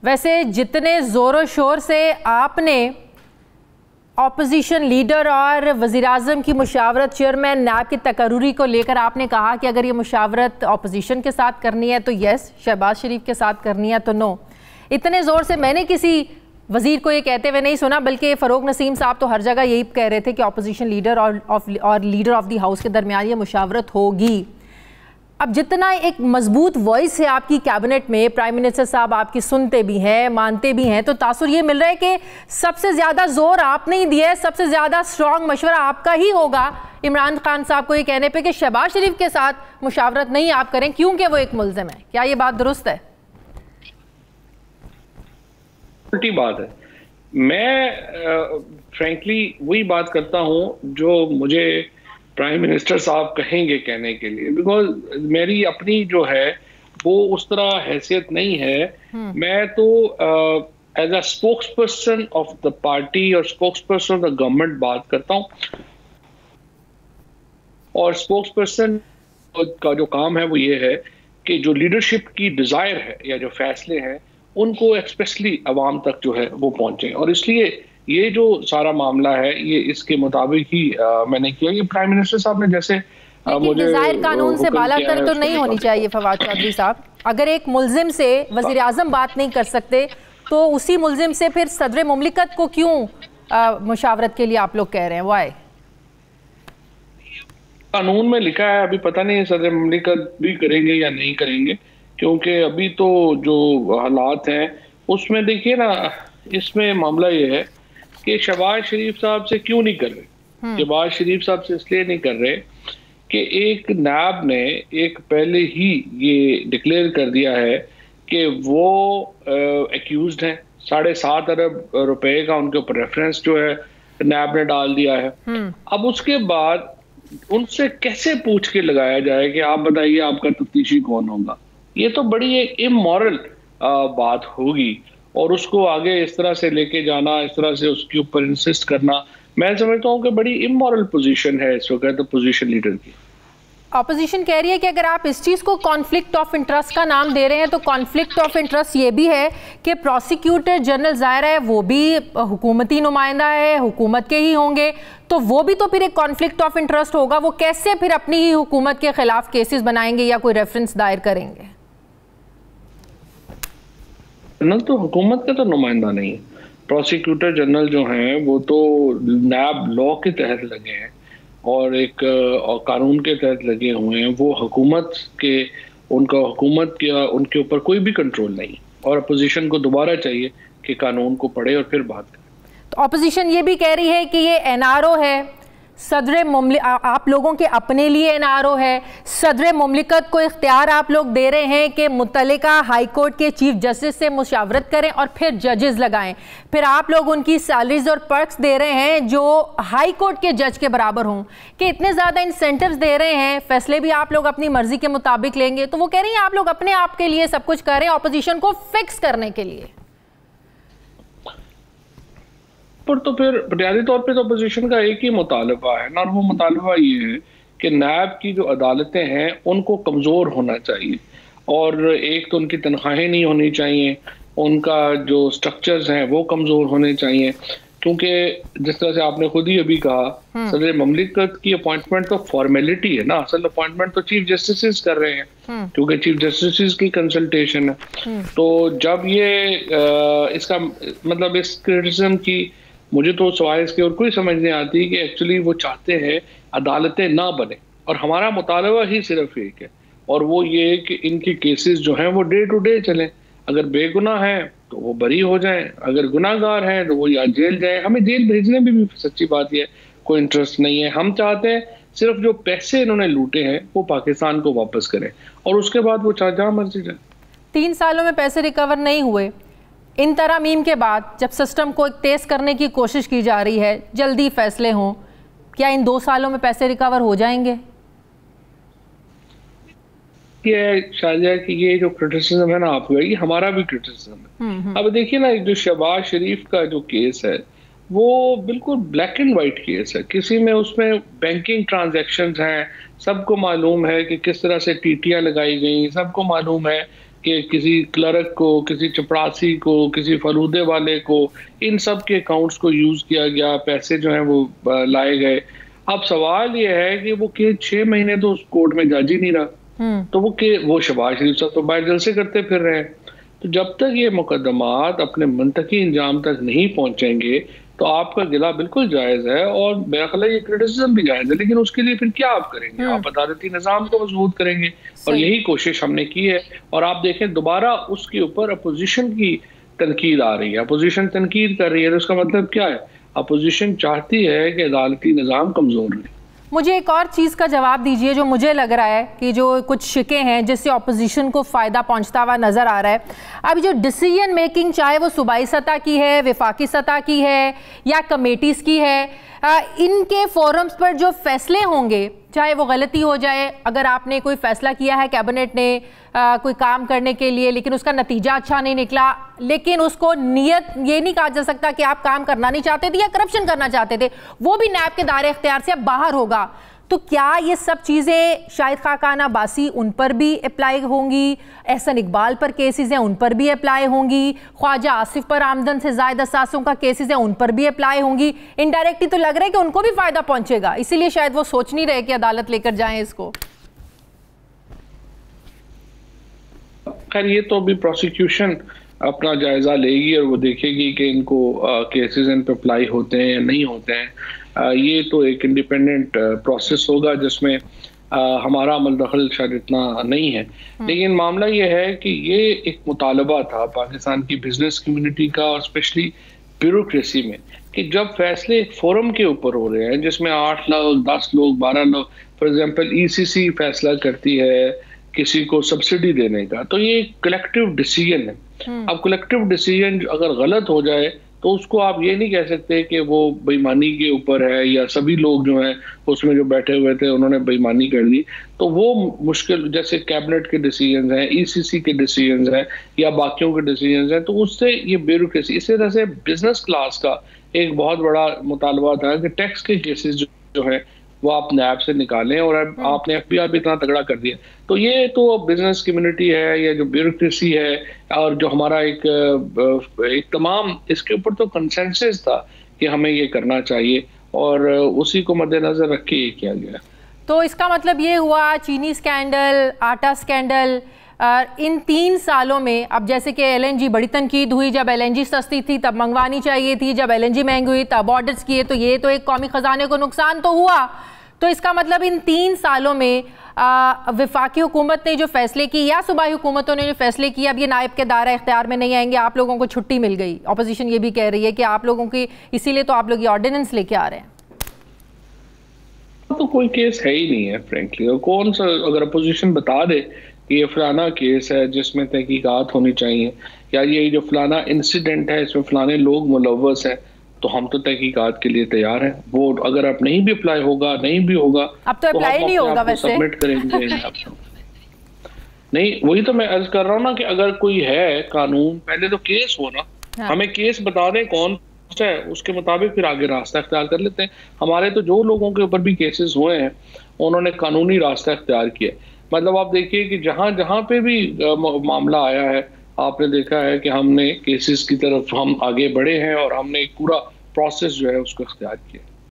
वैसे जितने ज़ोरों शोर से आपने ऑपोजिशन लीडर और वज़ीर-ए-आज़म की मुशावरत चेयरमैन नैब की तकर्रुरी को लेकर आपने कहा कि अगर ये मुशावरत ऑपोजिशन के साथ करनी है तो यस, शहबाज शरीफ के साथ करनी है तो नो, इतने ज़ोर से मैंने किसी वज़ीर को ये कहते हुए नहीं सुना, बल्कि फ़ारूक नसीम साहब तो हर जगह यही कह रहे थे कि ऑपोजिशन लीडर और लीडर ऑफ द हाउस के दरमियान ये मुशावरत होगी। अब जितना एक मजबूत वॉइस है आपकी कैबिनेट में, प्राइम मिनिस्टर साहब आपकी सुनते भी हैं, मानते भी हैं, तो तासुर ये मिल रहा है कि सबसे ज़्यादा जोर आपने ही दिया है, सबसे ज़्यादा स्ट्रॉन्ग मशवरा आपका ही होगा इमरान खान साहब को ये कहने पे कि शहबाज शरीफ के साथ मुशावरत नहीं आप करें क्योंकि वो एक मुल्ज़िम है। क्या ये बात दुरुस्त है? उल्टी बात है। मैं फ्रैंकली वही बात करता हूँ जो मुझे प्राइम मिनिस्टर साहब कहेंगे कहने के लिए, बिकॉज मेरी अपनी जो है वो उस तरह हैसियत नहीं है। मैं तो as a spokesperson of the party और spokesperson of the government बात करता हूँ, और स्पोक्स पर्सन का जो काम है वो ये है कि जो लीडरशिप की डिजायर है या जो फैसले हैं उनको एक्सप्रेसली अवाम तक जो है वो पहुंचे। और इसलिए ये जो सारा मामला है ये इसके मुताबिक ही मैंने किया। ये प्राइम मिनिस्टर साहब ने जैसे मुझे डिजायर कानून से बालातर तो नहीं होनी चाहिए फवाद चौधरी साहब। अगर एक मुल्जिम से वजीर आजम बात नहीं कर सकते तो उसी मुल्जिम से फिर सदर मुमलिकत को क्यों मुशावरत के लिए आप लोग कह रहे हैं? वाई? कानून में लिखा है, अभी पता नहीं सदर मुमलिकत भी करेंगे या नहीं करेंगे, क्योंकि अभी तो जो हालात हैं उसमें देखिए ना, इसमें मामला ये है कि शहबाज शरीफ साहब से क्यों नहीं कर रहे। शहबाज शरीफ साहब से इसलिए नहीं कर रहे कि एक नैब ने एक पहले ही ये डिक्लेयर कर दिया है कि वो एक्यूज्ड हैं, 7.5 अरब रुपए का उनके ऊपर रेफरेंस जो है नैब ने डाल दिया है। अब उसके बाद उनसे कैसे पूछ के लगाया जाए कि आप बताइए आपका तफ्तीशी कौन होगा? ये तो बड़ी एक इमोरल बात होगी, और उसको आगे इस तरह से लेके जाना, इस तरह से उसके ऊपर इंसिस्ट करना, मैं समझता हूँ कि बड़ी इमोरल पोजीशन है इस वक्त पोजीशन लीडर की। ऑपोजिशन कह रही है कि अगर आप इस चीज़ को कॉन्फ्लिक्ट ऑफ इंटरेस्ट का नाम दे रहे हैं तो कॉन्फ्लिक्ट ऑफ इंटरेस्ट ये भी है कि प्रोसिक्यूटर जनरल ज़ाहिर है वो भी हुकूमती नुमाइंदा है, हुकूमत के ही होंगे, तो वो भी तो फिर एक कॉन्फ्लिक्ट ऑफ इंटरेस्ट होगा। वो कैसे फिर अपनी ही हुकूमत के खिलाफ केसेस बनाएंगे या कोई रेफरेंस दायर करेंगे? जनरल तो हुकूमत का तो नुमाइंदा नहीं है, प्रोसिक्यूटर जनरल जो हैं वो तो नैब लॉ के तहत लगे हैं और एक और कानून के तहत लगे हुए हैं। वो हुकूमत के, उनका हुकूमत का उनके ऊपर कोई भी कंट्रोल नहीं, और अपोजिशन को दोबारा चाहिए कि कानून को पढ़े और फिर बात करें। तो अपोजिशन ये भी कह रही है कि ये एनआरओ है, सदर मुमलिकत आप लोगों के अपने लिए एनआरओ है, सदर मुमलिकत को इख्तियार आप लोग दे रहे हैं कि मुतल्लिका हाई कोर्ट के चीफ जस्टिस से मुशावरत करें और फिर जजेस लगाएं, फिर आप लोग उनकी सैलरीज और पर्क्स दे रहे हैं जो हाई कोर्ट के जज के बराबर हों, कि इतने ज़्यादा इंसेंटिव्स दे रहे हैं, फैसले भी आप लोग अपनी मर्जी के मुताबिक लेंगे। तो वो कह रही हैं आप लोग अपने आप के लिए सब कुछ कर रहे हैं अपोजिशन को फिक्स करने के लिए। पर तो फिर बुनियादी तौर पे तो अपोजिशन का एक ही मुतालबा है ना, और वो मुतालबा ये है कि नैब की जो अदालतें हैं उनको कमज़ोर होना चाहिए, और एक तो उनकी तनख्वाहें नहीं होनी चाहिए, उनका जो स्ट्रक्चर्स हैं वो कमज़ोर होने चाहिए, क्योंकि जिस तरह से आपने खुद ही अभी कहा सदर मुमलिकत की अपॉइंटमेंट तो फॉर्मेलिटी है ना, असल अपॉइंटमेंट तो चीफ जस्टिस कर रहे हैं, क्योंकि चीफ जस्टिस की कंसल्टेशन है। तो जब ये इसका मतलब इस क्रिटिसिज्म की मुझे तो सवाल इसके और कोई समझ नहीं आती कि एक्चुअली वो चाहते हैं अदालतें ना बने, और हमारा मुतालबा ही सिर्फ एक है, और वो ये है कि इनके केसेस जो हैं वो डे टू डे चलें। अगर बेगुनाह हैं तो वो बरी हो जाएं, अगर गुनाहगार हैं तो वो या जेल जाएं। हमें जेल भेजने में भी सच्ची बात ये कोई इंटरेस्ट नहीं है। हम चाहते हैं सिर्फ जो पैसे इन्होंने लूटे हैं वो पाकिस्तान को वापस करें, और उसके बाद वो जहाँ मर्जी जाए। 3 सालों में पैसे रिकवर नहीं हुए, इन तरामीम के बाद जब सिस्टम को तेज करने की कोशिश की जा रही है, जल्दी फैसले हों, क्या इन 2 सालों में पैसे रिकवर हो जाएंगे? ये शायद कि ये जो क्रिटिसिज्म है ना आपका, ये हमारा भी क्रिटिसिज्म है। अब देखिए ना, जो शहबाज शरीफ का जो केस है वो बिल्कुल ब्लैक एंड वाइट केस है, किसी में उसमें बैंकिंग ट्रांजैक्शंस हैं, सबको मालूम है कि किस तरह से टीटियां लगाई गई, सबको मालूम है कि किसी क्लर्क को, किसी चपरासी को, किसी फलूदे वाले को, इन सब के अकाउंट्स को यूज किया गया, पैसे जो हैं वो लाए गए। अब सवाल ये है कि वो के 6 महीने तो उस कोर्ट में जज ही नहीं रहा, तो वो शहबाज शरीफ साहब तो बाहर जलसे करते फिर रहे हैं। तो जब तक ये मुकदमात अपने मंतकी इंजाम तक नहीं पहुंचेंगे तो आपका गिला बिल्कुल जायज़ है, और मेरा ख्याल है ये क्रिटिसिज्म भी जायज़ है, लेकिन उसके लिए फिर क्या आप करेंगे? आप अदालती निज़ाम को मजबूत करेंगे, और यही कोशिश हमने की है। और आप देखें दोबारा उसके ऊपर अपोजिशन की तनकीद आ रही है, अपोजिशन तनकीद कर रही है, तो उसका मतलब क्या है? अपोजिशन चाहती है कि अदालती निज़ाम कमज़ोर रहे। मुझे एक और चीज़ का जवाब दीजिए जो मुझे लग रहा है कि जो कुछ शिकें हैं जिससे ऑपोजिशन को फ़ायदा पहुंचता हुआ नज़र आ रहा है। अब जो डिसीजन मेकिंग चाहे वो सूबाई सतह की है, वफाकी सतह की है या कमेटीज़ की है, इनके फोरम्स पर जो फैसले होंगे, चाहे वो गलती हो जाए, अगर आपने कोई फैसला किया है कैबिनेट ने कोई काम करने के लिए लेकिन उसका नतीजा अच्छा नहीं निकला, लेकिन उसको नियत ये नहीं कहा जा सकता कि आप काम करना नहीं चाहते थे या करप्शन करना चाहते थे, वो भी नैब के दायरे इख्तियार से अब बाहर होगा। तो क्या ये सब चीज़ें शाहिद खाकान अब्बासी उन पर भी अप्लाई होंगी, एहसन इकबाल पर केसेस हैं उन पर भी अप्लाई होंगी, ख्वाजा आसिफ पर आमदन से ज़ायद असासों का केसेस हैं उन पर भी अप्लाई होंगी? इनडायरेक्टली तो लग रहा है कि उनको भी फ़ायदा पहुंचेगा, इसीलिए शायद वो सोच नहीं रहे कि अदालत लेकर जाएं इसको। खैर ये तो अभी प्रोसिक्यूशन अपना जायजा लेगी और वो देखेगी कि इनको केसेस इन पे अप्लाई होते हैं या नहीं होते हैं। ये तो एक इंडिपेंडेंट प्रोसेस होगा जिसमें हमारा अमल दखल शायद इतना नहीं है, लेकिन मामला ये है कि ये एक मुतालबा था पाकिस्तान की बिजनेस कम्युनिटी का, और स्पेशली ब्यूरोक्रेसी में, कि जब फैसले एक फोरम के ऊपर हो रहे हैं जिसमें 8 लोग, 10 लोग, 12 लोग, फॉर एग्जांपल ईसीसी फैसला करती है किसी को सब्सिडी देने का, तो ये कलेक्टिव डिसीजन है। अब कलेक्टिव डिसीजन अगर गलत हो जाए तो उसको आप ये नहीं कह सकते कि वो बेईमानी के ऊपर है या सभी लोग जो हैं उसमें जो बैठे हुए थे उन्होंने बेईमानी कर दी। तो वो मुश्किल, जैसे कैबिनेट के डिसीजन हैं, ईसीसी के डिसीजन हैं या बाकियों के डिसीजन हैं, तो उससे ये ब्यूरोक्रेसी, इसी तरह से बिजनेस क्लास का एक बहुत बड़ा मुतालबा था कि टैक्स के केसेस जो है वो आप नैब से निकालें, और अब आपने एफबीआई भी इतना तगड़ा कर दिया। तो ये तो बिजनेस कम्युनिटी है या जो ब्यूरोक्रेसी है और जो हमारा एक तमाम, इसके ऊपर तो कंसेंसस था कि हमें ये करना चाहिए, और उसी को मद्देनजर रख के ये किया गया। तो इसका मतलब ये हुआ चीनी स्कैंडल, आटा स्कैंडल, इन 3 सालों में, अब जैसे कि एलएनजी बड़ी तनकीद हुई, जब एलएनजी सस्ती थी तब मंगवानी चाहिए थी, जब एलएनजी महंगी हुई तब ऑर्डर्स किए, तो ये तो एक कौमी खजाने को नुकसान तो हुआ। तो इसका मतलब इन 3 सालों में वफाकी हुकूमत ने जो फैसले की या सूबाई हुकूमतों ने जो फैसले किए, अब ये नायब के दायरा इख्तियार में नहीं आएंगे, आप लोगों को छुट्टी मिल गई। अपोजिशन ये भी कह रही है कि आप लोगों की, इसीलिए तो आप लोग ये ऑर्डिनेंस लेके आ रहे हैं। तो कोई केस है ही नहीं है फ्रेंकली, और कौन सा, अगर अपोजिशन बता दे कि ये फलाना केस है जिसमें तहकीकात होनी चाहिए, या ये जो फलाना इंसिडेंट है इसमें फलाने लोग मुलव्वस हैं, तो हम तो तहकीकात के लिए तैयार हैं। वो अगर अब नहीं भी अप्लाई होगा, नहीं भी होगा, अब तो अप्लाई नहीं होगा, वैसे सबमिट करेंगे। नहीं, वही तो मैं अर्ज कर रहा हूँ ना कि अगर कोई है कानून, पहले तो केस हो ना, हमें केस बता दें कौन है, उसके मुताबिक फिर आगे रास्ता इख्तियार कर लेते हैं। हमारे तो जो लोगों के ऊपर भी केसेस हुए हैं उन्होंने कानूनी रास्ता इख्तियार किया। मतलब आप देखिए कि जहां जहां पे भी मामला आया है, आपने देखा है कि हमने केसेस की तरफ हम आगे बढ़े हैं और हमने एक पूरा प्रोसेस जो है उसको इख्तियार किया।